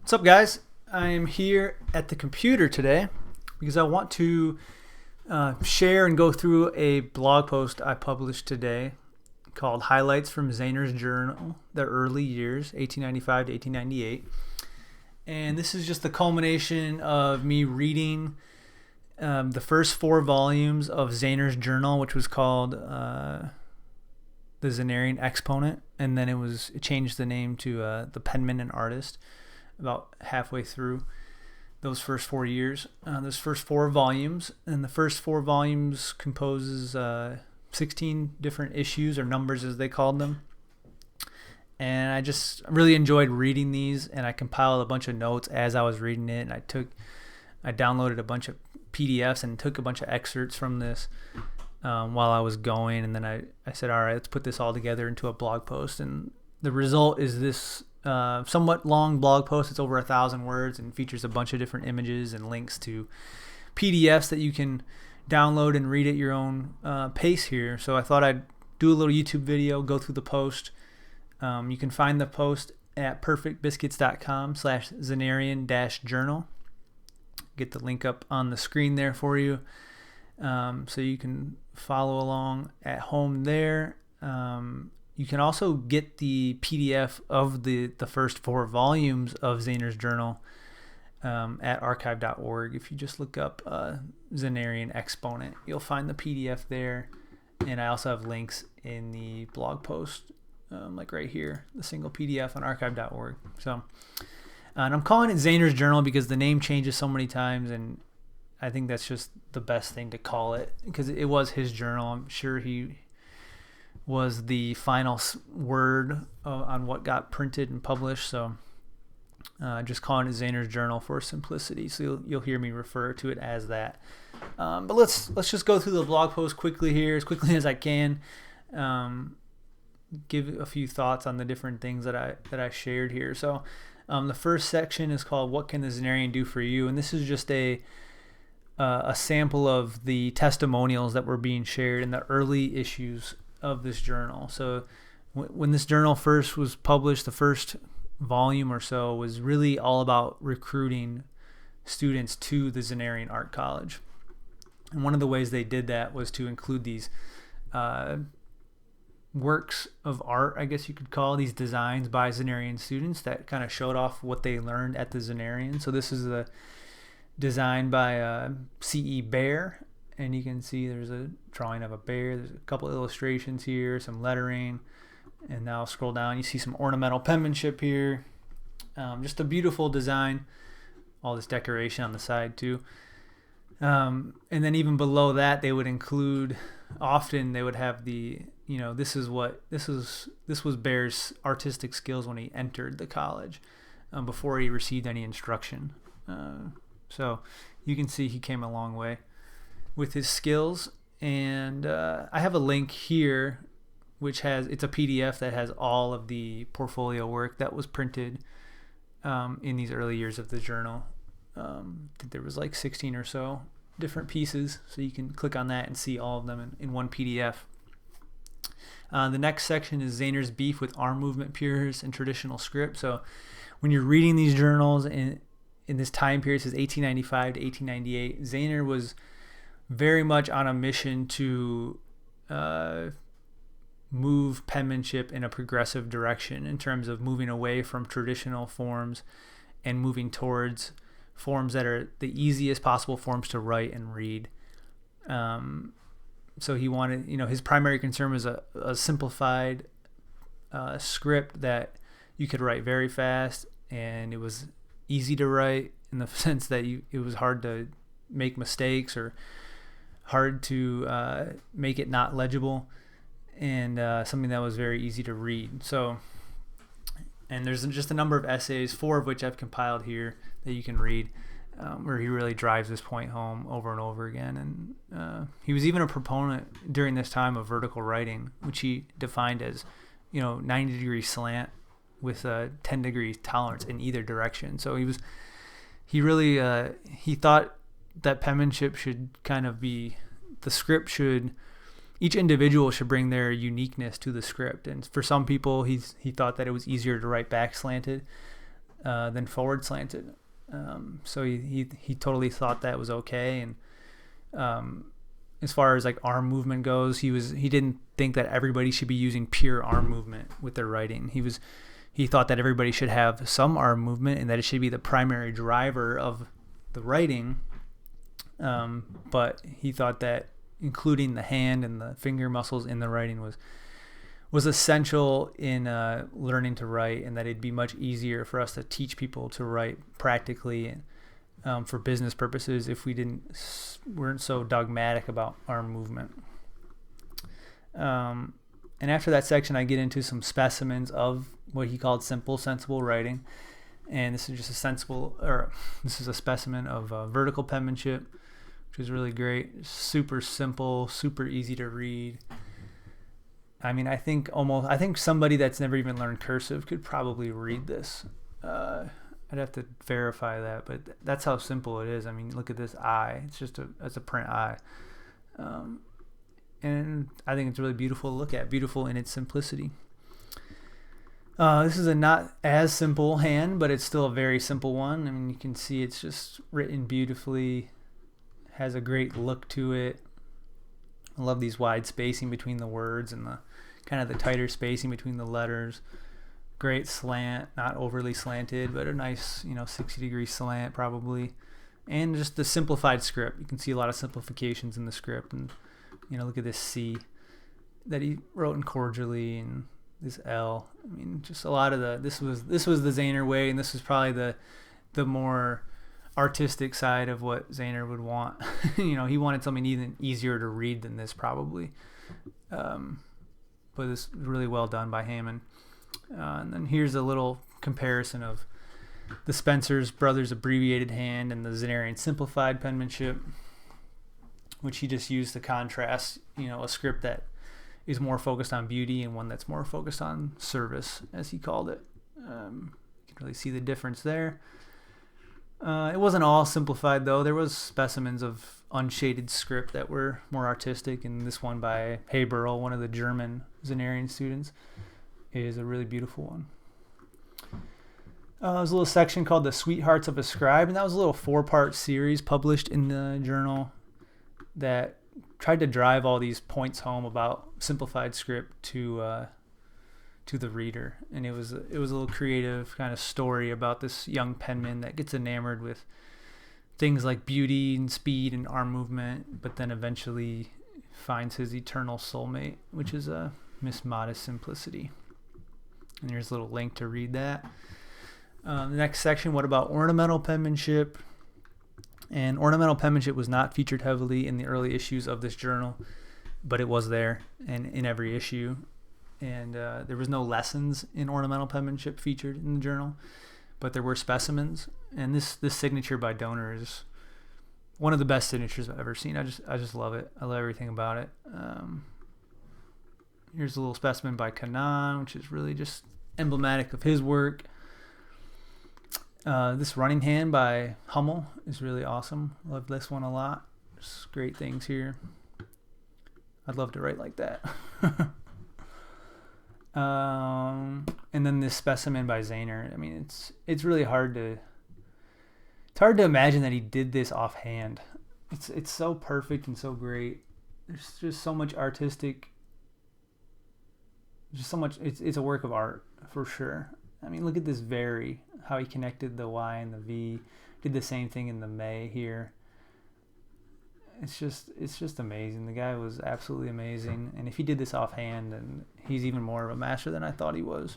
What's up, guys? I am here at the computer today because I want to share and go through a blog post I published today called Highlights from Zaner's Journal, the Early Years, 1895 to 1898. And this is just the culmination of me reading the first 4 volumes of Zaner's Journal, which was called the Zanerian Exponent, and then it changed the name to the Penman and Artist about halfway through those first 4 years. Those first 4 volumes, and the first 4 volumes composes 16 different issues, or numbers as they called them. And I just really enjoyed reading these, and I compiled a bunch of notes as I was reading it, and I downloaded a bunch of PDFs and took a bunch of excerpts from this while I was going, and then I said, all right, let's put this all together into a blog post. And the result is this somewhat long blog post. It's over 1,000 words and features a bunch of different images and links to PDFs that you can download and read at your own pace here. So I thought I'd do a little YouTube video, go through the post. You can find the post at perfectbiscuits.com/Zanerian-journal. Get the link up on the screen there for you, so you can follow along at home there. You can also get the PDF of the first 4 volumes of Zaner's Journal at archive.org. If you just look up Zanerian Exponent, you'll find the PDF there. And I also have links in the blog post, like right here, the single PDF on archive.org. So, and I'm calling it Zaner's Journal because the name changes so many times, and I think that's just the best thing to call it, because it was his journal. I'm sure he was the final word on what got printed and published. So just calling it Zaner's Journal for simplicity. So you'll hear me refer to it as that. But let's just go through the blog post quickly here, as quickly as I can. Give a few thoughts on the different things that I shared here. So the first section is called "What Can the Zanerian Do for You?" And this is just a sample of the testimonials that were being shared in the early issues of this journal. So when this journal first was published, the first volume or so was really all about recruiting students to the Zanerian Art College. And one of the ways they did that was to include these works of art, I guess you could call these designs by Zanerian students that kind of showed off what they learned at the Zanerian. So this is a design by C.E. Bear, and you can see there's a drawing of a bear. There's a couple illustrations here, some lettering, and now I'll scroll down. You see some ornamental penmanship here. Just a beautiful design. All this decoration on the side too. And then even below that, they would include. Often they would have the, this was Bear's artistic skills when he entered the college, before he received any instruction. So you can see he came a long way with his skills. And I have a link here which it's a PDF that has all of the portfolio work that was printed in these early years of the journal. I think there was like 16 or so different pieces, so you can click on that and see all of them in one PDF. The next section is Zaner's beef with arm movement pures and traditional script. So when you're reading these journals in this time period, it says 1895 to 1898, Zaner was very much on a mission to move penmanship in a progressive direction in terms of moving away from traditional forms and moving towards forms that are the easiest possible forms to write and read. So he wanted, his primary concern was a simplified script that you could write very fast, and it was easy to write in the sense that it was hard to make mistakes or hard to make it not legible, and something that was very easy to read. So, and there's just a number of essays, 4 of which I've compiled here that you can read, where he really drives this point home over and over again. And he was even a proponent during this time of vertical writing, which he defined as 90-degree slant with a 10-degree tolerance in either direction. So he really thought that penmanship should kind of be, each individual should bring their uniqueness to the script. And for some people, he thought that it was easier to write back slanted. than forward slanted. So he totally thought that was okay. And as far as like arm movement goes, he didn't think that everybody should be using pure arm movement with their writing. He thought that everybody should have some arm movement and that it should be the primary driver of the writing. But he thought that including the hand and the finger muscles in the writing was essential in learning to write, and that it'd be much easier for us to teach people to write practically for business purposes if we weren't so dogmatic about arm movement. And after that section, I get into some specimens of what he called simple, sensible writing. And this is just this is a specimen of vertical penmanship, which is really great. Super simple, super easy to read. I mean, I think somebody that's never even learned cursive could probably read this. I'd have to verify that, but that's how simple it is. I mean, look at this I. It's just a print I. And I think it's really beautiful to look at, beautiful in its simplicity. This is a not as simple hand, but it's still a very simple one. I mean, you can see it's just written beautifully, has a great look to it. I love these wide spacing between the words and the kind of the tighter spacing between the letters. Great slant, not overly slanted, but a nice, 60-degree slant probably. And just the simplified script. You can see a lot of simplifications in the script. And, look at this C that he wrote in cordially, and this L. I mean, just a lot of this was the Zaner way, and this was probably the more artistic side of what Zaner would want. He wanted something even easier to read than this probably. But this is really well done by Hammond. And then here's a little comparison of the Spencer's Brothers abbreviated hand and the Zanerian simplified penmanship, which he just used to contrast, a script that is more focused on beauty and one that's more focused on service, as he called it. You can really see the difference there. It wasn't all simplified, though. There was specimens of unshaded script that were more artistic, and this one by Haberl, one of the German Zanerian students, is a really beautiful one. There's a little section called The Sweethearts of a Scribe, and that was a little 4-part series published in the journal that tried to drive all these points home about simplified script to the reader. And it was a little creative kind of story about this young penman that gets enamored with things like beauty and speed and arm movement, but then eventually finds his eternal soulmate, which is a Miss Modest Simplicity. And here's a little link to read that. The next section, what about ornamental penmanship? And ornamental penmanship was not featured heavily in the early issues of this journal, but it was there and in every issue. And there was no lessons in ornamental penmanship featured in the journal, but there were specimens. And this signature by Donor is one of the best signatures I've ever seen. I just love it. I love everything about it. Here's a little specimen by Kanan, which is really just emblematic of his work. This running hand by Hummel is really awesome. Love this one a lot. There's great things here. I'd love to write like that. And then this specimen by Zaner. I mean, it's really hard to imagine that he did this offhand. It's so perfect and so great. There's just so much artistic. Just so much. It's a work of art for sure. I mean, look at this vary, how he connected the Y and the V, did the same thing in the May here. It's just amazing. The guy was absolutely amazing, and if he did this offhand, then he's even more of a master than I thought he was.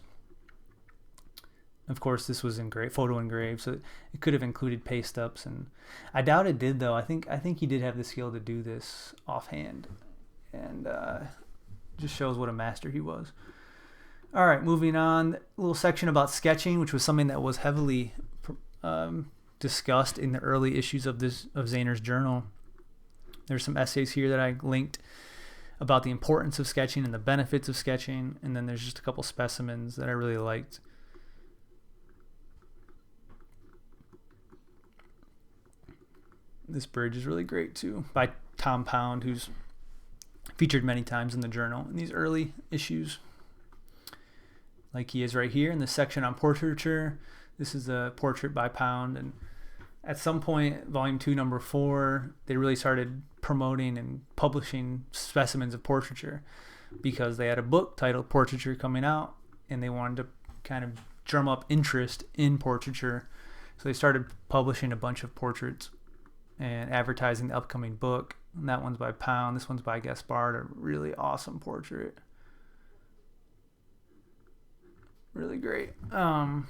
Of course, this was photo engraved, so it could have included paste ups, and I doubt it did though. I think he did have the skill to do this offhand, and just shows what a master he was. All right, moving on. A little section about sketching, which was something that was heavily discussed in the early issues of Zaner's journal. There's some essays here that I linked about the importance of sketching and the benefits of sketching, and then there's just a couple specimens that I really liked. This bridge is really great too, by Tom Pound, who's featured many times in the journal in these early issues, like he is right here in the section on portraiture. This is a portrait by Pound, and at some point, volume 2, number 4, they really started promoting and publishing specimens of portraiture because they had a book titled Portraiture coming out, and they wanted to kind of drum up interest in portraiture. So they started publishing a bunch of portraits and advertising the upcoming book. And that one's by Pound. This one's by Gaspard, a really awesome portrait. Really great. And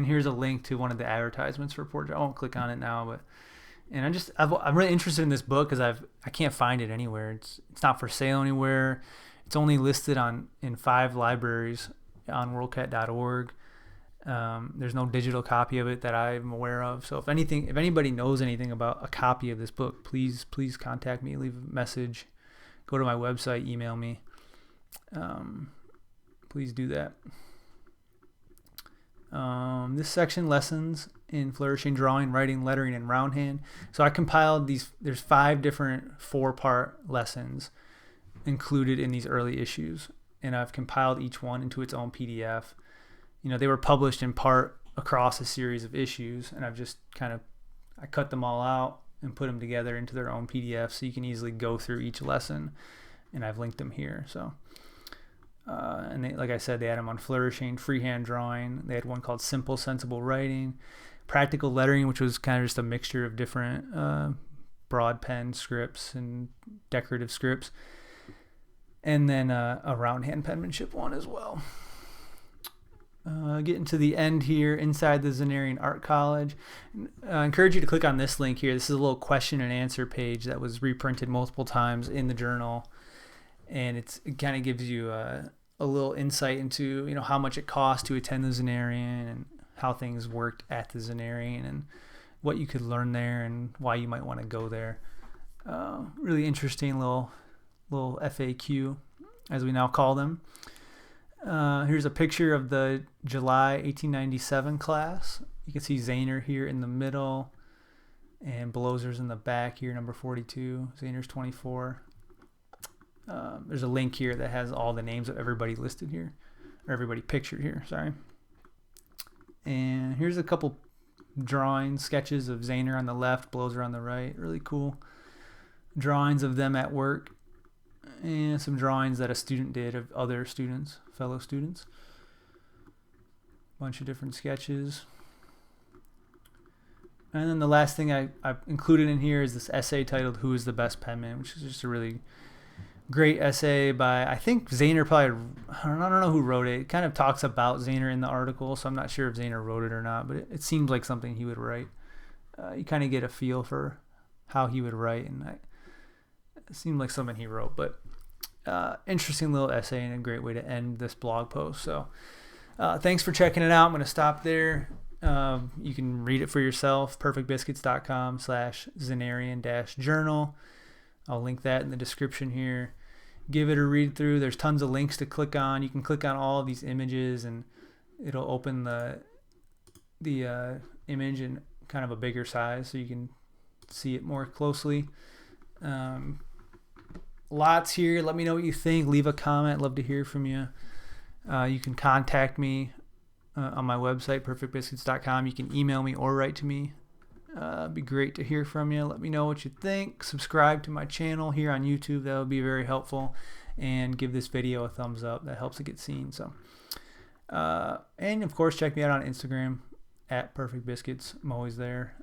here's a link to one of the advertisements for portrait. I won't click on it now, but I'm really interested in this book because I can't find it anywhere. It's not for sale anywhere. It's only listed in 5 libraries on worldcat.org. There's no digital copy of it that I'm aware of. So if anybody knows anything about a copy of this book, please contact me, leave a message, go to my website, email me. Please do that. This section, lessons in flourishing drawing, writing, lettering, and roundhand. So I compiled these. There's 5 different 4-part lessons included in these early issues, and I've compiled each one into its own PDF. They were published in part across a series of issues, and I've just I cut them all out and put them together into their own PDF so you can easily go through each lesson, and I've linked them here. So and they, like I said, they had them on flourishing, freehand drawing. They had one called simple, sensible writing, practical lettering, which was kind of just a mixture of different broad pen scripts and decorative scripts, and then a roundhand penmanship one as well. Getting to the end here, inside the Zanerian Art College. I encourage you to click on this link here. This is a little question and answer page that was reprinted multiple times in the journal, and it kind of gives you a little insight into how much it costs to attend the Zanerian and how things worked at the Zanerian and what you could learn there and why you might want to go there. Really interesting little FAQ, as we now call them. Here's a picture of the July 1897 class. You can see Zaner here in the middle, and Blozer's in the back here, number 42. Zaner's 24. There's a link here that has all the names of everybody listed here, or everybody pictured here, sorry. And here's a couple drawings, sketches of Zaner on the left, Blozer on the right. Really cool drawings of them at work, and some drawings that a student did of other students, fellow students. Bunch of different sketches. And then the last thing I included in here is this essay titled "Who is the Best Penman," which is just a really great essay by, I think Zaner probably, I don't know who wrote it. It kind of talks about Zaner in the article, so I'm not sure if Zaner wrote it or not, but it seems like something he would write. You kind of get a feel for how he would write, and it seemed like something he wrote, but interesting little essay and a great way to end this blog post. So thanks for checking it out. I'm going to stop there. You can read it for yourself, perfectbiscuits.com/Zanerian-journal. I'll link that in the description here. Give it a read through. There's tons of links to click on. You can click on all of these images and it'll open the image in kind of a bigger size so you can see it more closely. Lots here. Let me know what you think. Leave a comment. Love to hear from you. You can contact me on my website, perfectbiscuits.com. You can email me or write to me. It'd be great to hear from you. Let me know what you think. Subscribe to my channel here on YouTube. That would be very helpful. And give this video a thumbs up. That helps it get seen. So, and of course, check me out on Instagram at perfectbiscuits. I'm always there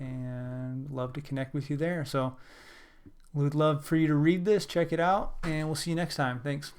and love to connect with you there. So, would love for you to read this, check it out, and we'll see you next time. Thanks.